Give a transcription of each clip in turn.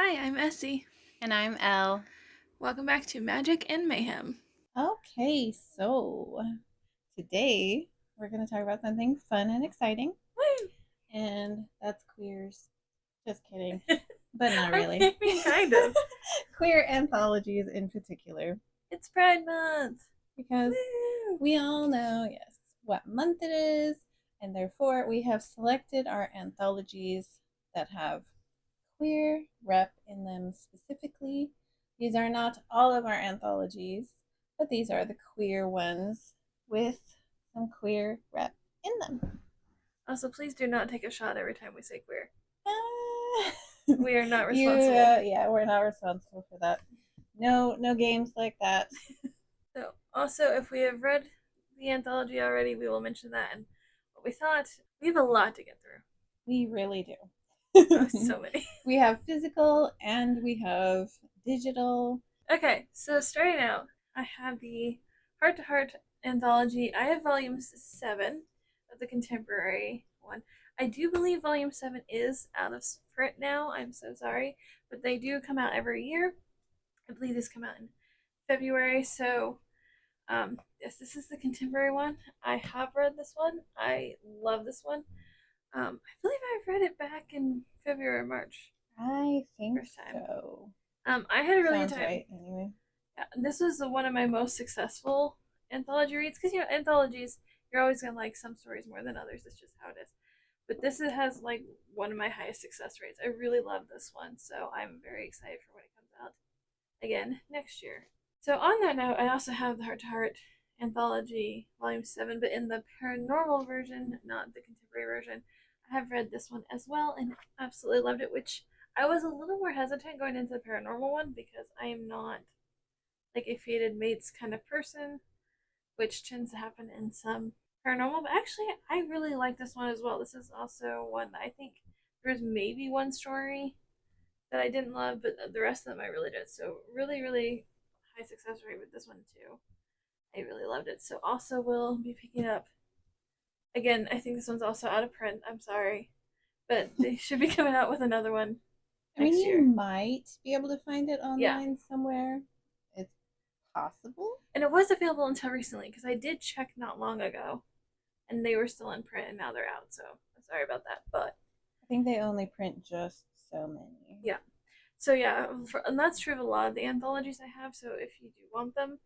Hi, I'm Essie. And I'm Elle. Welcome back to Magic and Mayhem. Okay, so today we're going to talk about something fun and exciting, Woo! and that's queers. Just kidding, but not I really. mean, kind of. Queer anthologies in particular, It's Pride Month. because Woo! we all know, yes, what month it is, and therefore we have selected our anthologies that have queer rep in them specifically. These are not all of our anthologies, but these are the queer ones with some queer rep in them. Also, please do not take a shot every time we say queer. Ah. We are not responsible. Yeah, we're not responsible for that. No games like that. So, also, if we have read the anthology already, we will mention that and what we thought. We have a lot to get through. We really Oh, do. so many. We have physical and we have digital. Okay, so starting out, I have the Heart to Heart anthology. I have volume 7 of the contemporary one. I do believe volume 7 is out of print now. I'm so sorry. But they do come out every year. I believe these come out in February. So, yes, this is the contemporary one. I have read this one. I love this one. I believe I've read it back in February or March. I think First time. so. I had a really good Sounds time. right, anyway. Yeah, this was one of my most successful anthology reads because anthologies, you're always gonna like some stories more than others. It's just how it is. But this has like one of my highest success rates. I really love this one, so I'm very excited for when it comes out again next year. So on that note, I also have the Heart to Heart anthology volume 7, but in the paranormal version, not the contemporary version. I have read this one as well and absolutely loved it, which I was a little more hesitant going into the paranormal one because I am not like a fated mates kind of person, which tends to happen in some paranormal. But actually, I really like this one as well. This is also one that I think there's maybe one story that I didn't love, but the rest of them I really did. So really, really high success rate with this one too. I really loved it. So also will be picking up. Again, I think this one's also out of print. I'm sorry, but they should be coming out with another one I mean, next you year. might be able to find it Yeah, online somewhere. It's possible. and it was available until recently because I did check not long ago, and they were still in print, and now they're out. So I'm sorry about that, but I think they only print just so many. yeah. So yeah, and that's true of a lot of the anthologies I have. So if you do want them,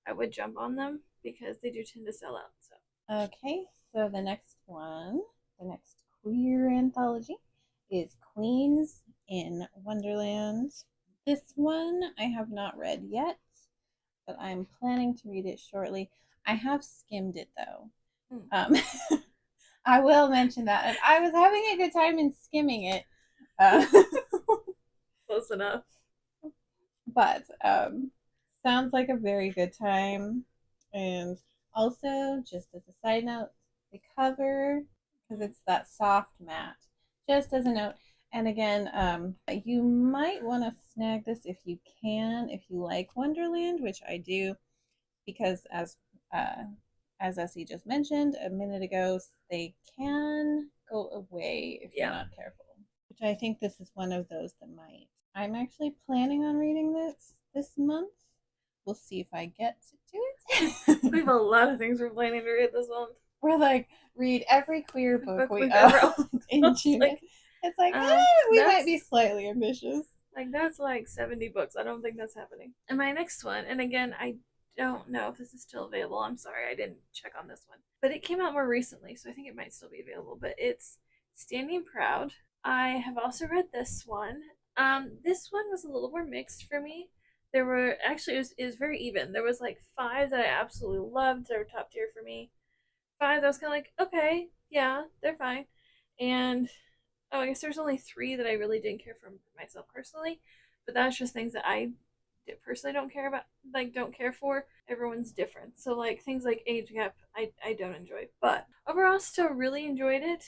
I would jump on them because they do tend to sell out. So Okay, so the next one, the next queer anthology is Queens in Wonderland. This one I have not read yet, but I'm planning to read it shortly. I have skimmed it though. hmm. Um, I will mention that. And I was having a good time in skimming it. Uh, Close enough. but sounds like a very good time. And also, just as a side note, the cover, because it's that soft matte, just as a note. And again, you might want to snag this if you can, if you like Wonderland, which I do, because uh, as Essie just mentioned a minute ago, they can go away if you're Yeah. not careful. Which I think this is one of those that might. I'm actually planning on reading this month. We'll see if I get to do We it. have a lot of things we're planning to read this month. We're like, read every queer book Book we we've ever owned. in June. Like, It's like, we might that's be slightly ambitious. like that's like 70 books. I don't think that's happening. And my next one, and again, I don't know if this is still available. I'm sorry, I didn't check on this one. But it came out more recently, so I think it might still be available. But it's Standing Proud. I have also read this one. This one was a little more mixed for me. There were actually it was very even. There was like 5 that I absolutely loved. They were top tier for me. 5 that I was kind of like, okay, yeah, they're fine. And oh, I guess there's only 3 that I really didn't care for myself personally, but that's just things that I personally don't care about, like don't care for. Everyone's different, so like things like age gap, I don't enjoy. But overall, still really enjoyed it.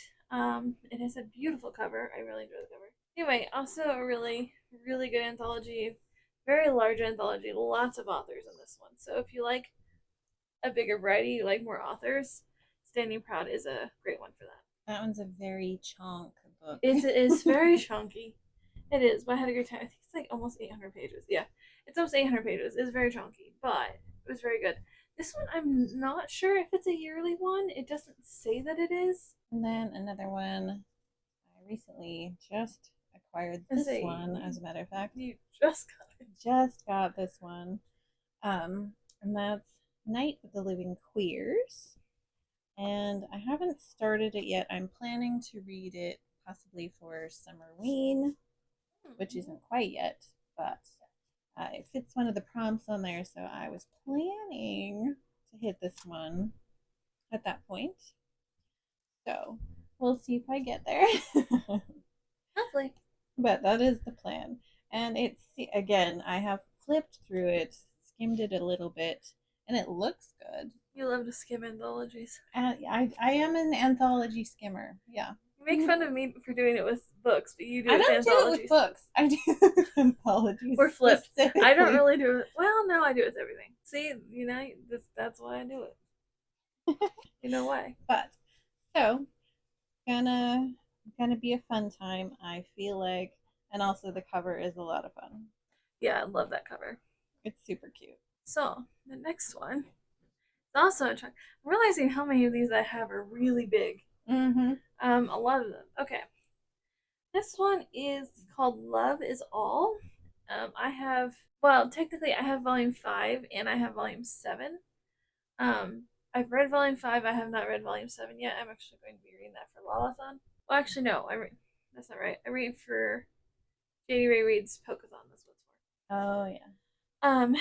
It has a beautiful cover. I really enjoy the cover. Anyway, also a really really good anthology, very large anthology, lots of authors in this one. So if you like a bigger variety, you like more authors, Standing Proud is a great one for that. That one's a very chonk book. It is very chunky. It is, but I had a great time. I think it's like almost 800 pages. Yeah, it's almost 800 pages. It's very chunky, but it was very good. This one, I'm not sure if it's a yearly one. It doesn't say that it is. And then another one, I recently just acquired I this say one, as a matter of fact. you just got it. Just got this one. And that's Night of the Living Queers. And I haven't started it yet. I'm planning to read it possibly for Summerween, which isn't quite yet, but it fits one of the prompts on there, so I was planning to hit this one at that point. So we'll see if I get there. Hopefully, But that is the plan. And it's, again, I have flipped through it, skimmed it a little bit, and it looks good. you love to skim anthologies. I am an anthology skimmer. Yeah. You make fun of me for doing it with books, but you do I it with don't do it with anthologies. books. I do it with anthologies. We're flipped. I don't Specifically. really do it. Well, no, I do it with everything. See, you know, that's why I do it. You know why? But so gonna gonna be a fun time, I feel like, and also the cover is a lot of fun. Yeah, I love that cover. It's super cute. So the next one is also a chunk. I'm realizing how many of these I have are really big. Mm-hmm. A lot of them. Okay, this one is called Love Is All. I have, well, technically I have volume 5 and I have volume 7. I've read volume 5. I have not read volume 7 yet. I'm actually going to be reading that for Lalathon. Well, actually, no, that's not right. I'm reading for JD Ray Reed's Pokeathon. That's what it's for. Oh yeah. Um,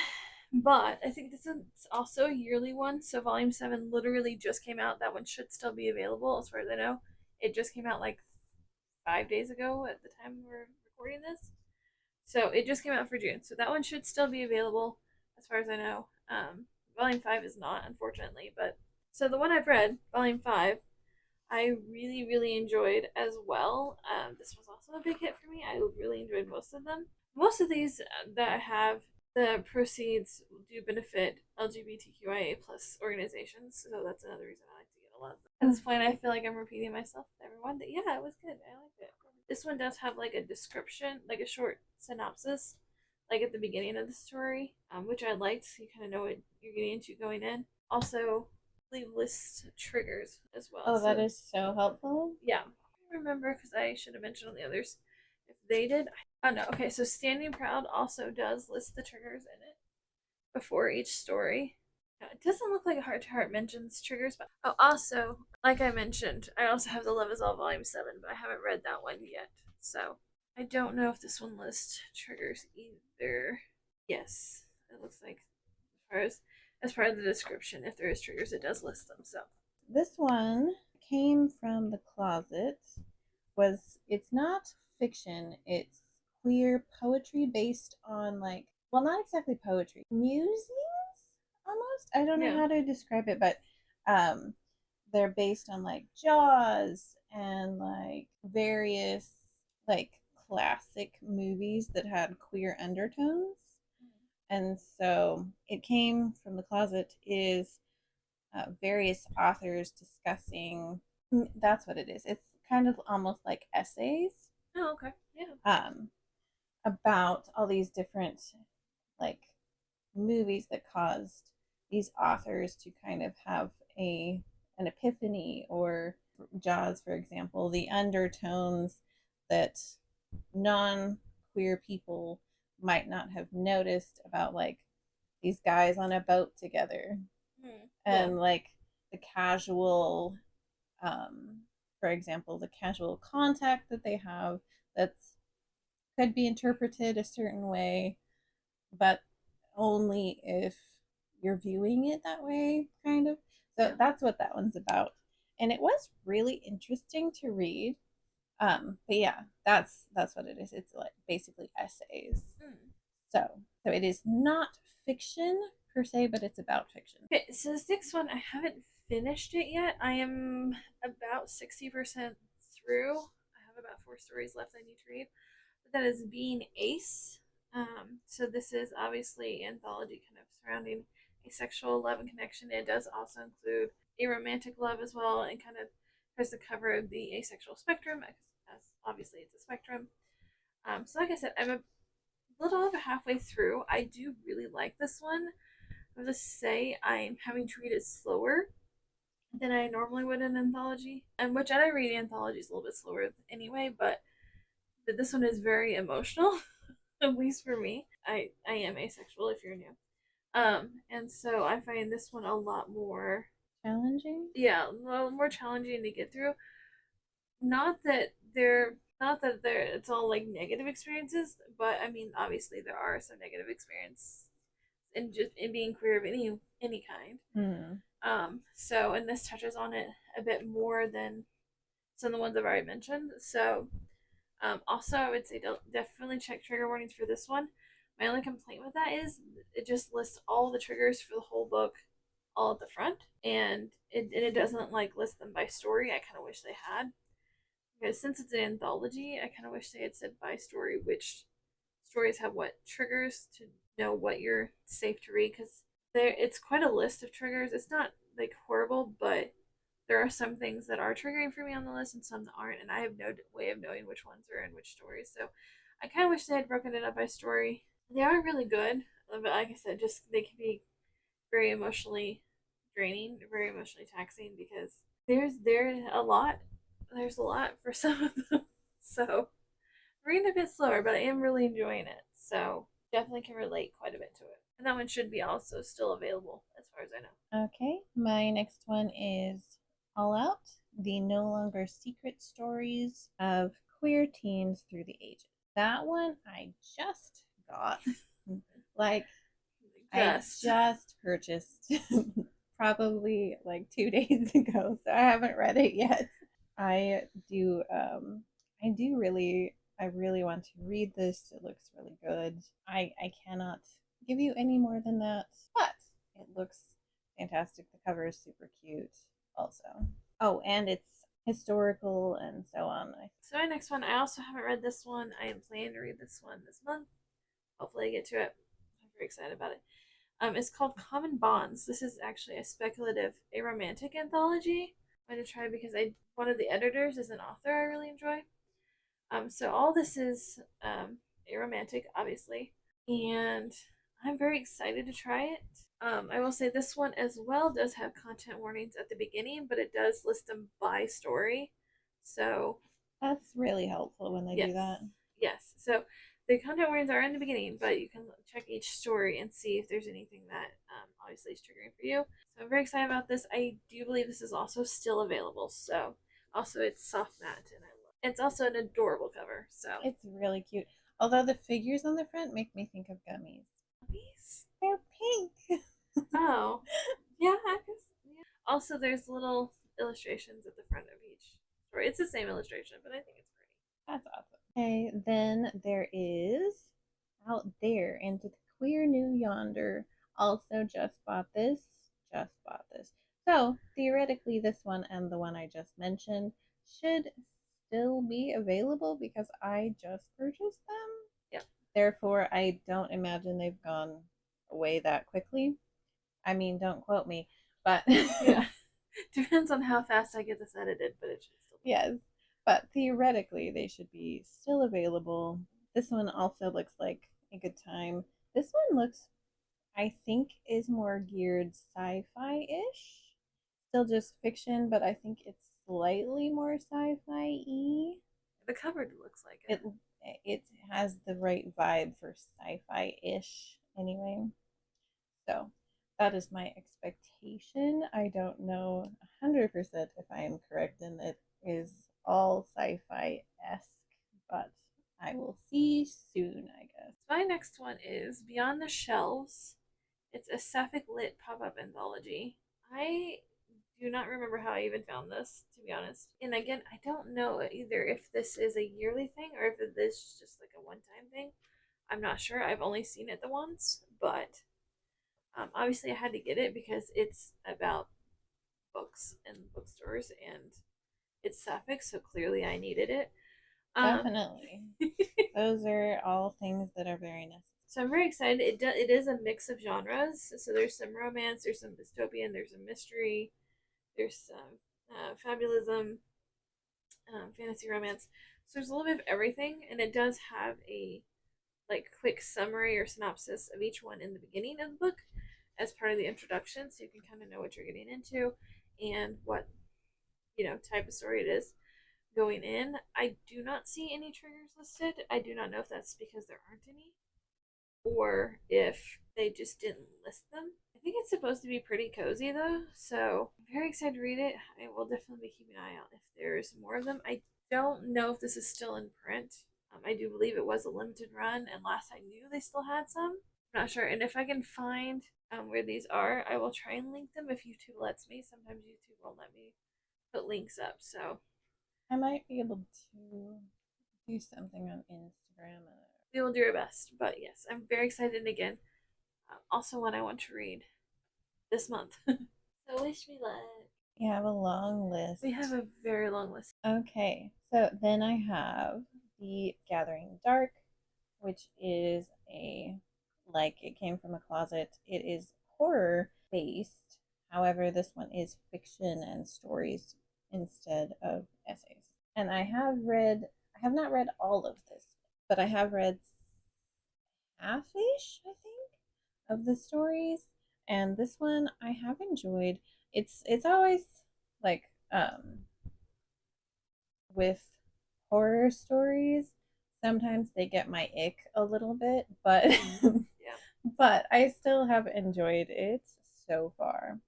but I think this is also a yearly one. So volume 7 literally just came out. That one should still be available as far as I know. It just came out like 5 days ago at the time we're recording this. So it just came out for June. So that one should still be available as far as I know. Volume 5 is not, unfortunately. But so the one I've read, Volume 5, I really, really enjoyed as well. This was also a big hit for me. I really enjoyed most of them. Most of these that I have, the proceeds do benefit LGBTQIA plus organizations, so that's another reason I like to get a lot of them. At this point, I feel like I'm repeating myself to everyone, but yeah, it was good. I liked it. This one does have like a description, like a short synopsis, like at the beginning of the story, which I liked. So you kind of know what you're getting into going in. Also, leave list triggers as well. Oh, that So is so helpful. yeah, I remember because I should have mentioned on the others if they did. Oh no, okay. So Standing Proud also does list the triggers in it before each story. It doesn't look like Heart to Heart mentions triggers, but oh, also, like I mentioned, I also have the Love Is All Volume 7, but I haven't read that one yet. So I don't know if this one lists triggers either. Yes, it looks like as part of the description, if there is triggers, it does list them. So This one came from the closet. Was It's not fiction, it's queer poetry based on, like, well, not exactly poetry, musings almost. I don't know yeah. how to describe it, but um they're based on like Jaws and like various like classic movies that had queer undertones. And so it came from the closet is various authors discussing, that's what it is. It's kind of almost like essays Oh, okay. Yeah. um, about all these different like movies that caused these authors to kind of have a an epiphany, or Jaws, for example, the undertones that non queer people might not have noticed about like these guys on a boat together, Yeah. and like the casual um for example, the casual contact that they have that's could be interpreted a certain way, but only if you're viewing it that way, kind of. So Yeah. that's what that one's about. And it was really interesting to read. But yeah, that's what it is. It's like basically essays. Mm. So it is not fiction per se, but it's about fiction. Okay, so this next one, I haven't finished it yet. I am about 60% through. I have about 4 stories left I need to read. But that is Being Ace. So this is obviously anthology kind of surrounding asexual love and connection. It does also include a romantic love as well, and kind of tries to cover the asexual spectrum, as obviously it's a spectrum. So like I said, I'm a little over halfway through. I do really like this one. I have to say I'm having to read it slower than I normally would in an anthology, and which I read anthologies a little bit slower anyway. But this one is very emotional, at least for me. I am asexual if you're new. And so I find this one a lot more, Challenging? yeah, a little more challenging to get through. Not that they're it's all like negative experiences, but I mean obviously there are some negative experience in just in being queer of any kind. Hmm. So and this touches on it a bit more than some of the ones I've already mentioned. So also I would say don't definitely check trigger warnings for this one. My only complaint with that is it just lists all the triggers for the whole book all at the front, and it doesn't like list them by story. I kind of wish they had, because since it's an anthology, I kind of wish they had said by story which stories have what triggers to know what you're safe to read. Because there, it's quite a list of triggers. It's not like horrible, but there are some things that are triggering for me on the list and some that aren't, and I have no way of knowing which ones are in which stories. So I kind of wish they had broken it up by story. They are really good, but like I said, just they can be very emotionally draining, very emotionally taxing because there's a lot for some of them. So reading a bit slower, but I am really enjoying it. So definitely can relate quite a bit to it. And that one should be also still available as far as I know. Okay, my next one is All Out, the no longer secret stories of queer teens through the ages. That one I just got. Like, I Just just purchased probably like 2 days ago, so I haven't read it yet. I do I really want to read this. It looks really good. I cannot give you any more than that, but it looks fantastic. The cover is super cute also. Oh, and it's historical and so on. so my next one, I also haven't read this one. I am planning to read this one this month. Hopefully I get to it. I'm very excited about it. It's called Common Bonds. This is actually a speculative, a romantic anthology. I'm going to try because one of the editors is an author I really enjoy. So all this is aromantic, obviously, and I'm very excited to try it. I will say this one as well does have content warnings at the beginning, but it does list them by story. So That's really helpful when they do yes, that. yes. So the content warnings are in the beginning, but you can check each story and see if there's anything that obviously is triggering for you. So I'm very excited about this. I do believe this is also still available. So also it's soft matte, and I love. It's also an adorable cover. So It's really cute. Although the figures on the front make me think of gummies. these. They're pink. Oh, yeah. I guess. Yeah. Also, there's little illustrations at the front of each story. It's the same illustration, but I think it's pretty. That's awesome. Okay, then there is Out There into the Queer New Yonder. Also just bought this. Just bought this. So theoretically, this one and the one I just mentioned should still be available because I just purchased them. Yeah. Therefore, I don't imagine they've gone away that quickly. I mean, don't quote me, but Yeah. Depends on how fast I get this edited, but it should still be. yes, but theoretically, they should be still available. This one also looks like a good time. This one looks, I think, is more geared sci fi ish. Still just fiction, but I think it's slightly more sci fi y. The cover looks like It, it. it has the right vibe for sci fi ish, anyway. So that is my expectation. I don't know 100% if I am correct and it is all sci fi esque, but I will see soon, I guess. My next one is Beyond the Shelves. It's a sapphic lit pop up anthology. I do not remember how I even found this, to be honest. And again, I don't know either if this is a yearly thing or if this is just like a one time thing. I'm not sure. I've only seen it the once, but obviously I had to get it because it's about books and bookstores and it's sapphic, so clearly I needed it. Um, Definitely. Those are all things that are very necessary. so I'm very excited. It is a mix of genres. So there's some romance, there's some dystopian, there's a mystery, there's some fabulism, fantasy romance. So there's a little bit of everything, and it does have a like quick summary or synopsis of each one in the beginning of the book as part of the introduction, so you can kind of know what you're getting into and what type of story it is going in. I do not see any triggers listed. I do not know if that's because there aren't any or if they just didn't list them. I think it's supposed to be pretty cozy though, so I'm very excited to read it. I will definitely be keeping an eye out if there's more of them. I don't know if this is still in print. I do believe it was a limited run, and last I knew they still had some. I'm not sure, and if I can find where these are, I will try and link them if YouTube lets me. Sometimes YouTube won't let me put links up, so I might be able to do something on Instagram. we will do our best. But yes, I'm very excited. And again, also one I want to read this month. So wish me luck. You have a long list. We have a very long list. Okay, so then I have The Gathering Dark, which is like it came from a closet. It is horror based. However, this one is fiction and stories instead of essays. And I have not read all of this, but I have read half-ish, I think, of the stories. And this one I have enjoyed. It's always like with horror stories, sometimes they get my ick a little bit, but Yeah. but I still have enjoyed it so far.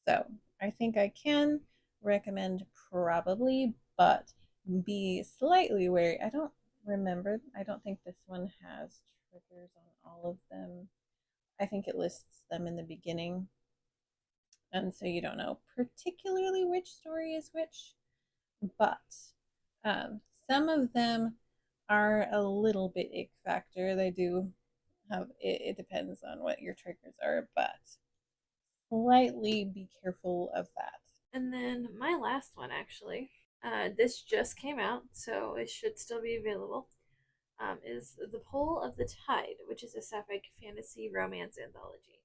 So I think I can recommend probably, but be slightly wary. I don't think this one has triggers on all of them. I think it lists them in the beginning. And so you don't know particularly which story is which, but some of them are a little bit ick factor. They do have it depends on what your triggers are, but slightly be careful of that. And then my last one, actually, this just came out, so it should still be available, is The Pull of the Tide, which is a sapphic fantasy romance anthology.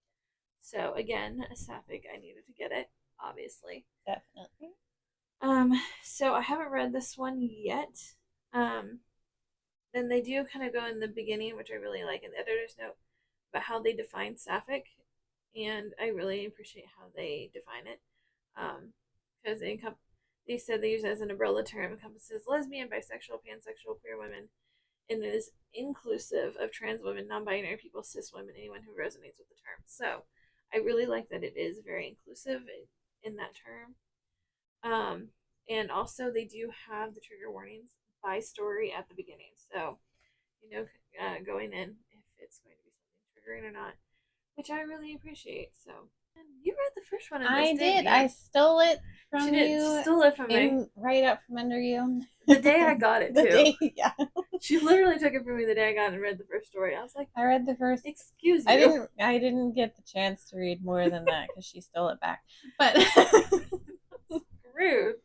So, again, a sapphic, I needed to get it, obviously. Definitely. So I haven't read this one yet. Um, then they do kind of go in the beginning, which I really like in the editor's note, about how they define sapphic, and I really appreciate how they define it. Because they said they use it as an umbrella term, encompasses lesbian, bisexual, pansexual, queer women, and it is inclusive of trans women, non-binary people, cis women, anyone who resonates with the term. So I really like that it is very inclusive in that term. Um, and also they do have the trigger warnings by story at the beginning, so going in if it's going to be something triggering or not, which I really appreciate. So, and you read the first one in this, I didn't did. you? I stole it She from did. She you stole it from me in right up from under you. the day I got it The too. day, yeah. She literally took it from me the day I got it and read the first story. I was like, I read the first. "Excuse you." I didn't get the chance to read more than that because she stole it back. But Rude.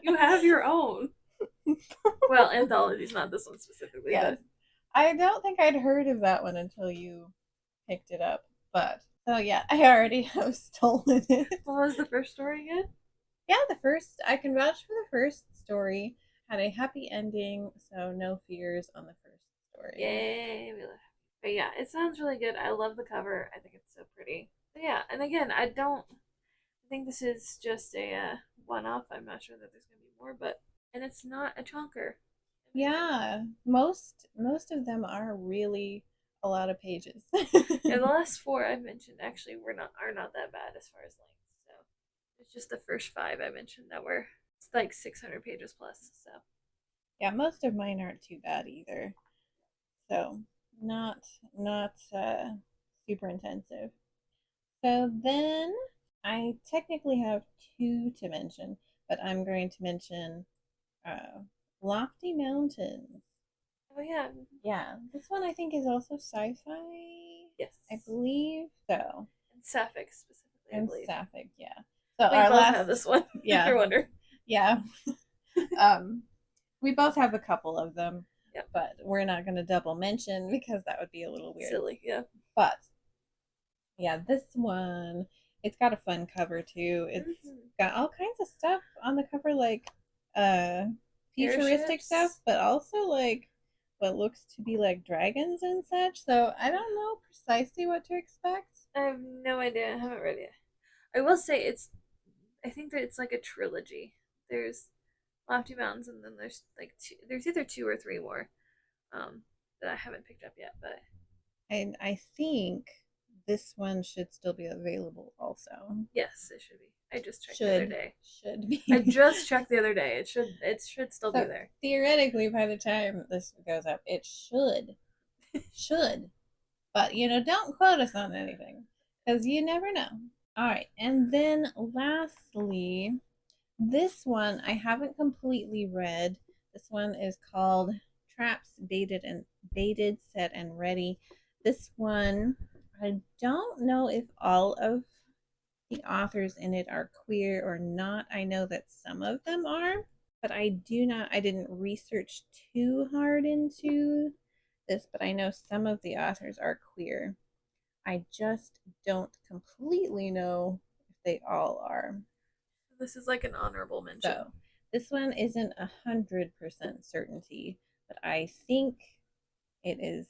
You have your own. Well, anthologies, not this one specifically, yes, but I don't think I'd heard of that one until you picked it up. But so yeah, I already have stolen it. what was the first story again? Yeah, the first I can vouch for the first story had a happy ending, so no fears on the first story. Yay, we love it. But yeah, it sounds really good. I love the cover. I think it's so pretty. But yeah, and again, I think this is just a one-off. I'm not sure that there's gonna be more, but and it's not a chunker. Yeah, most of them are really a lot of pages. Yeah, the last four I've mentioned actually are not that bad as far as length. So it's just the first five I mentioned that were it's like 600 pages plus. So Yeah, most of mine aren't too bad either. So not super intensive. So then I technically have two to mention, but I'm going to mention uh, Lofty Mountains. oh yeah, Yeah, this one I think is also sci-fi. yes, I believe so. and Sapphic specifically, I And believe. sapphic, yeah. So We our both have last, this one. If yeah, you're wondering. yeah. um, we both have a couple of them, Yep. but we're not going to double mention because that would be a little weird. Silly, yeah. But yeah, this one, it's got a fun cover too. It's got all kinds of stuff on the cover, like uh, futuristic stuff, airships. but also like what looks to be like dragons and such. So I don't know precisely what to expect. I have no idea. I haven't read it. I will say it's. I think that it's like a trilogy. There's Lofty Mountains, and then there's like two. There's either two or three more um, that I haven't picked up yet. But And I think this one should still be available also. yes, it should be. I just checked the other Should day. should I be. just checked the other day. It should still be So there. theoretically by the time this goes up, it should. But don't quote us on anything because you never know. All right, and then lastly, this one I haven't completely read. This one is called Traps Baited, Set and Ready. This one, I don't know if all of the authors in it are queer or not. I know that some of them are, but I didn't research too hard into this, but I know some of the authors are queer. I just don't completely know if they all are. This is like an honorable mention. So this one isn't 100% certainty, but I think it is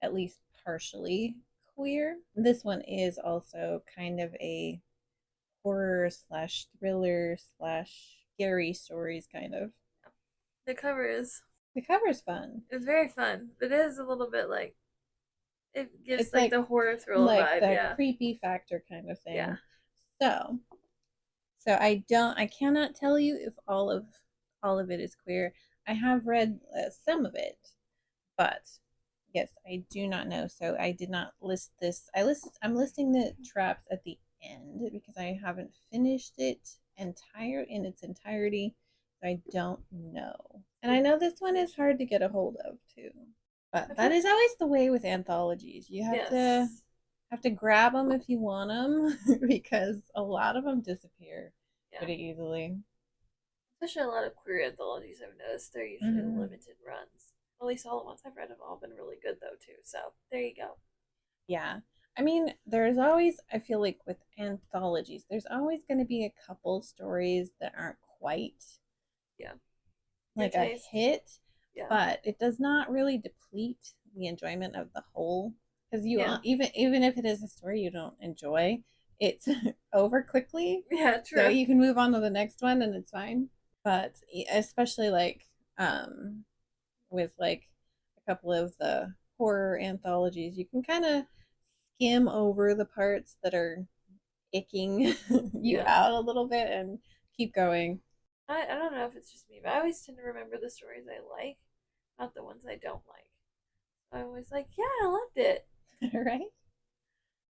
at least partially queer. This one is also kind of a horror slash thriller slash scary stories kind of. The cover is The cover's fun. it's very fun, but it is a little bit like it gives It's like the like horror thriller like vibe. the Yeah, creepy factor kind of yeah. thing. So I cannot tell you if all of it is queer. I have read some of it, but yes, I do not know. So I did not list this. I'm listing the traps at the end because I haven't finished it in its entirety. So I don't know. And I know this one is hard to get a hold of too. But that Okay. is always the way with anthologies. You Yes. have to grab them if you want them because a lot of them disappear Yeah. pretty easily. Especially a lot of queer anthologies I've noticed they're usually Mm-hmm. limited runs. At least all the ones I've read have all been really good though too. So there you go. Yeah. I mean, there's always, I feel like with anthologies, there's always going to be a couple stories that aren't quite Yeah. Your like a taste. hit, Yeah. but it does not really deplete the enjoyment of the whole. Because Yeah. even if it is a story you don't enjoy, it's over quickly, Yeah. so True. you can move on to the next one and it's fine. But especially like with like a couple of the horror anthologies, you can kind of skim over the parts that are icking you Yeah. out a little bit and keep going. I don't know if it's just me, but I always tend to remember the stories I like, not the ones I don't like. I always like, yeah, I loved it Right?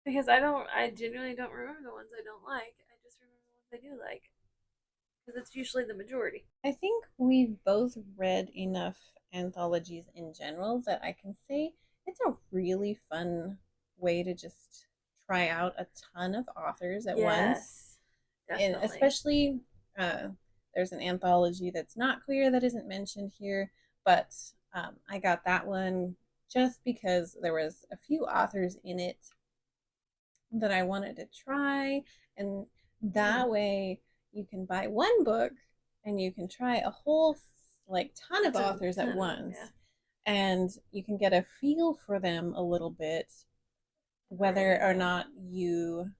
because I genuinely don't remember the ones I don't like. I just remember the ones I do like because it's usually the majority. I think we've both read enough anthologies in general that I can say it's a really fun way to just try out a ton of authors at once. Yes, And definitely. especially, uh, there's an anthology that's not queer that isn't mentioned here, but I got that one just because there was a few authors in it that I wanted to try, and Mm, that way you can buy one book and you can try a whole like ton a of authors at ton of them, yeah. once, and you can get a feel for them a little bit, Already, whether or yeah. not you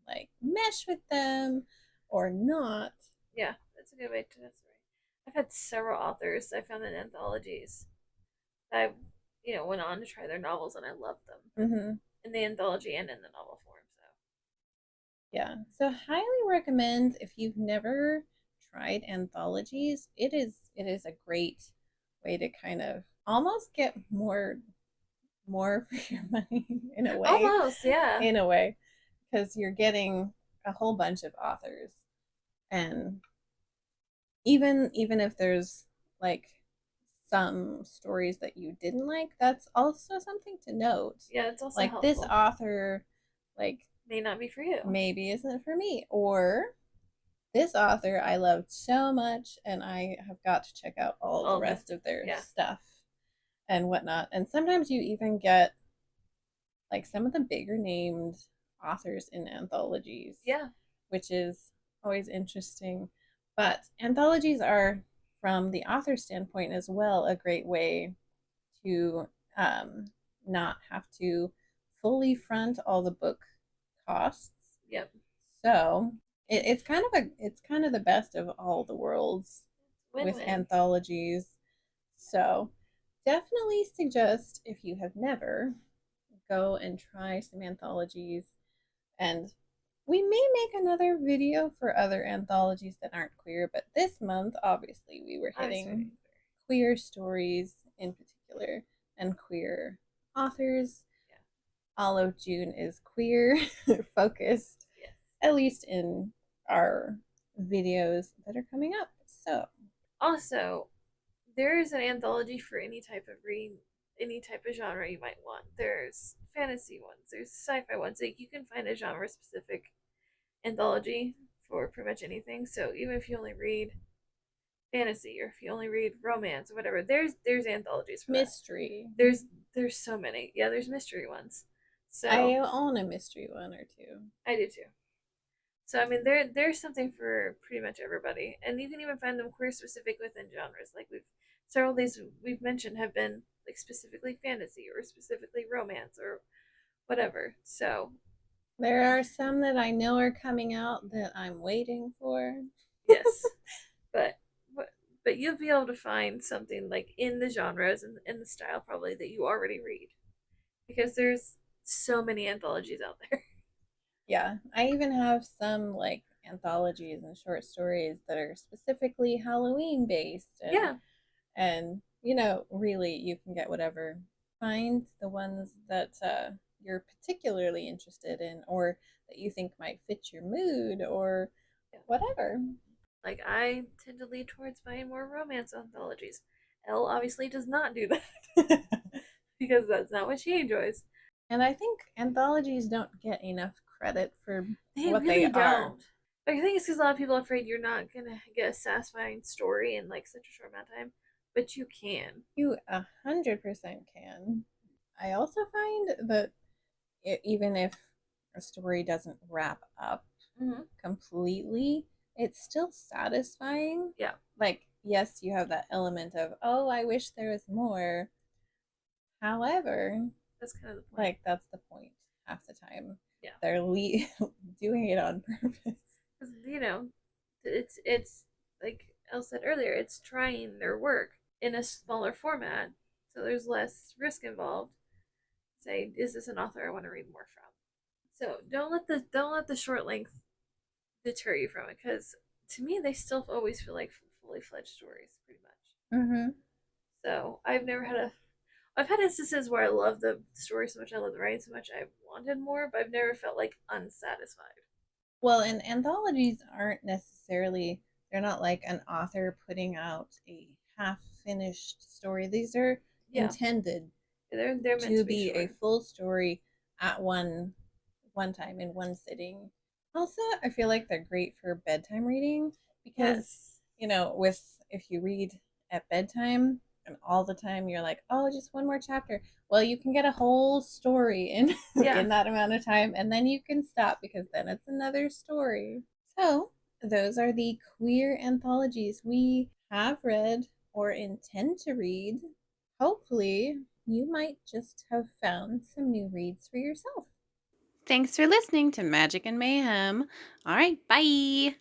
like mesh with them or not. Yeah, that's a good way to. That's right. I've had several authors I found in anthologies that went on to try their novels and I loved them Mm-hmm. in the anthology and in the novel form. So Yeah. So highly recommend if you've never tried anthologies, it is a great way to kind of almost get more for your money in a way. almost, yeah, In a way. Because you're getting a whole bunch of authors. And even if there's like some stories that you didn't like, that's also something to note. yeah, it's also Like this helpful. author like May not be for you. maybe isn't for me, or this author I loved so much and I have got to check out all the All the, rest of their yeah, stuff and whatnot. And sometimes you even get like some of the bigger named authors in anthologies, yeah, which is always interesting. But anthologies are from the author standpoint as well, a great way to not have to fully front all the book costs. Yep. So it's kind of the best of all the worlds Win with win. anthologies. So definitely suggest, if you have never, go and try some anthologies. And we may make another video for other anthologies that aren't queer, but this month, obviously, we were Obviously. hitting queer stories in particular and queer authors. Yeah. All of June is queer focused, Yes. at least in our videos that are coming up. So, Also, there is an anthology for any type of reading, any type of genre you might want. There's fantasy ones, there's sci-fi ones. Like you can find a genre specific anthology for pretty much anything. So even if you only read fantasy or if you only read romance or whatever, there's anthologies for that. mystery. There's so many. Yeah, there's mystery ones. I So own a mystery one or two. I do too. So I mean, there's something for pretty much everybody, and you can even find them queer specific within genres. Like several of these we've mentioned have been like specifically fantasy or specifically romance or whatever. So There are some that I know are coming out that I'm waiting for. yes, but but you'll be able to find something like in the genres and in the style probably that you already read because there's so many anthologies out there. Yeah, I even have some like anthologies and short stories that are specifically Halloween based, Yeah, and really you can get whatever. Find the ones that you're particularly interested in or that you think might fit your mood or yeah. whatever. Like I tend to lean towards buying more romance anthologies. Elle obviously does not do that because that's not what she enjoys. And I think anthologies don't get enough credit for They what they really are. don't. But I think it's because a lot of people are afraid you're not gonna get a satisfying story in like such a short amount of time, but you can. You 100% can. I also find that even if a story doesn't wrap up Mm-hmm. completely, it's still satisfying. Yeah, Like, yes, you have that element of, oh, I wish there was more. However, that's kind of the point. like, that's the point half the time. Yeah, They're doing it on purpose. because it's like Elle said earlier, it's trying their work in a smaller format, so there's less risk involved. Say, is this an author I want to read more from? So don't let the short length deter you from it, because to me they still always feel like fully fledged stories, pretty much. Mm-hmm. So I've had instances where I love the story so much, I love the writing so much, I wanted more, but I've never felt like unsatisfied. Well, and anthologies aren't necessarily, they're not like an author putting out a half finished story. These are Yeah, intended they're meant to to be be a short. full story at one time in one sitting. Also, I feel like they're great for bedtime reading because, Yes. with if you read at bedtime and all the time you're like, "Oh, just one more chapter." Well, you can get a whole story in Yeah. in that amount of time and then you can stop because then it's another story. So, those are the queer anthologies we have read or intend to read. Hopefully, you might just have found some new reads for yourself. Thanks for listening to Magic and Mayhem. All right, bye.